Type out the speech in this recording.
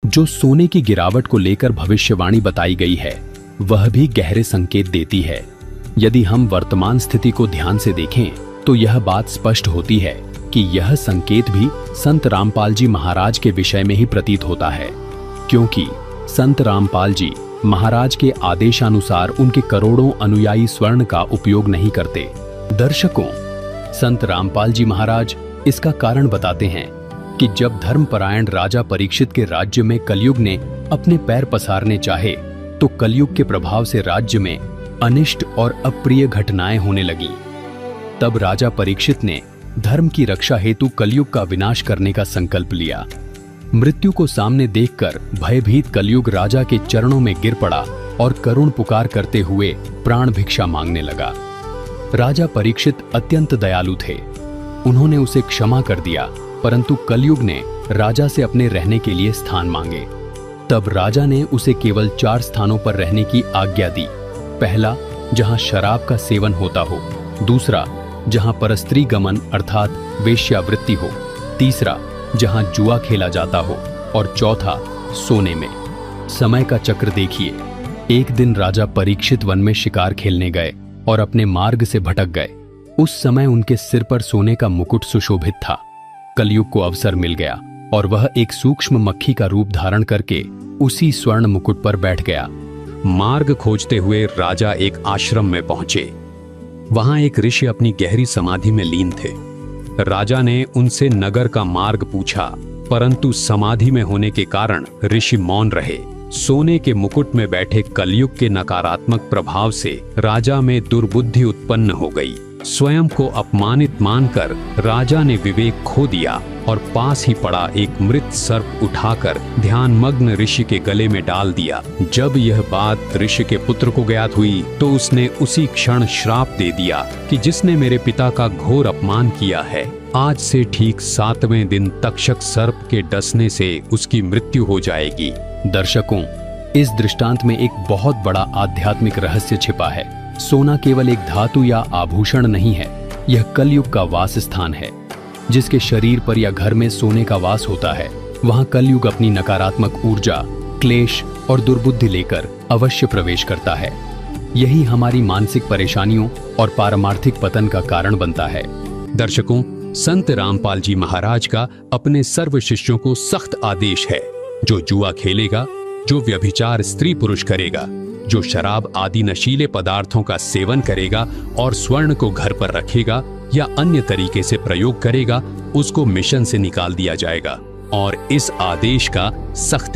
जो सोने की गिरावट को लेकर भविष्यवाणी बताई गई है वह भी गहरे संकेत देती है। यदि हम वर्तमान स्थिति को ध्यान से देखें तो यह बात स्पष्ट होती है कि यह संकेत भी संत रामपाल जी महाराज के विषय में ही प्रतीत होता है, क्योंकि संत रामपाल जी महाराज के आदेशानुसार उनके करोड़ों अनुयायी स्वर्ण का उपयोग नहीं करते। दर्शकों, संत रामपाल जी महाराज इसका कारण बताते हैं कि जब धर्मपरायण राजा परीक्षित के राज्य में कलयुग ने अपने पैर पसारने चाहे तो कलयुग के प्रभाव से राज्य में अनिष्ट और अप्रिय घटनाएं होने लगी। तब राजा परीक्षित ने धर्म की रक्षा हेतु कलयुग का विनाश करने का संकल्प लिया। मृत्यु को सामने देखकर भयभीत कलयुग राजा के चरणों में गिर पड़ा और करुण पुकार करते हुए प्राण भिक्षा मांगने लगा। राजा परीक्षित अत्यंत दयालु थे। उन्होंने उसे क्षमा कर दिया, परंतु कलयुग ने राजा से अपने रहने के लिए स्थान मांगे। तब राजा ने उसे केवल 4 स्थानों पर रहने की आज्ञा दी। पहला, जहां शराब का सेवन होता हो। दूसरा, जहां परस्त्री गमन अर्थात वेश्यावृत्ति हो। तीसरा, जहां जुआ खेला जाता हो। और चौथा, सोने में। समय का चक्र देखिए। एक दिन राजा परीक्षित वन में शिकार खेलने गए और अपने मार्ग से भटक गए। उस समय उनके सिर पर सोने का मुकुट सुशोभित था। कलयुग को अवसर मिल गया और वह एक सूक्ष्म मक्खी का रूप धारण करके उसी स्वर्ण मुकुट पर बैठ गया। मार्ग खोजते हुए राजा एक आश्रम में पहुंचे। वहां एक ऋषि अपनी गहरी समाधि में लीन थे। राजा ने उनसे नगर का मार्ग पूछा, परंतु समाधि में होने के कारण ऋषि मौन रहे। सोने के मुकुट में बैठे कलयुग के नकारात्मक प्रभाव से राजा में दुर्बुद्धि उत्पन्न हो गई। स्वयं को अपमानित मानकर राजा ने विवेक खो दिया और पास ही पड़ा एक मृत सर्प उठाकर ध्यानमग्न ऋषि के गले में डाल दिया। जब यह बात ऋषि के पुत्र को ज्ञात हुई तो उसने उसी क्षण श्राप दे दिया कि जिसने मेरे पिता का घोर अपमान किया है, आज से ठीक 7वें दिन तक्षक सर्प के डसने से उसकी मृत्यु हो जाएगी। दर्शकों, इस दृष्टांत में एक बहुत बड़ा आध्यात्मिक रहस्य छिपा है। सोना केवल एक धातु या आभूषण नहीं है, यह कलयुग का वास स्थान है। जिसके शरीर पर या घर में सोने का वास होता है, वहां कलयुग अपनी नकारात्मक ऊर्जा, क्लेश और दुर्बुद्धि लेकर अवश्य प्रवेश करता है। यही हमारी मानसिक परेशानियों और पारमार्थिक पतन का कारण बनता है। दर्शकों, संत रामपाल जी महाराज का अपने सर्व शिष्यों को सख्त आदेश है, जो जुआ खेलेगा, जो व्यभिचार स्त्री पुरुष करेगा, जो शराब आदि नशीले पदार्थों का सेवन करेगा और स्वर्ण को घर पर रखेगा या अन्य तरीके से प्रयोग करेगा, उसको मिशन से निकाल दिया जाएगा। और इस आदेश का सख्ती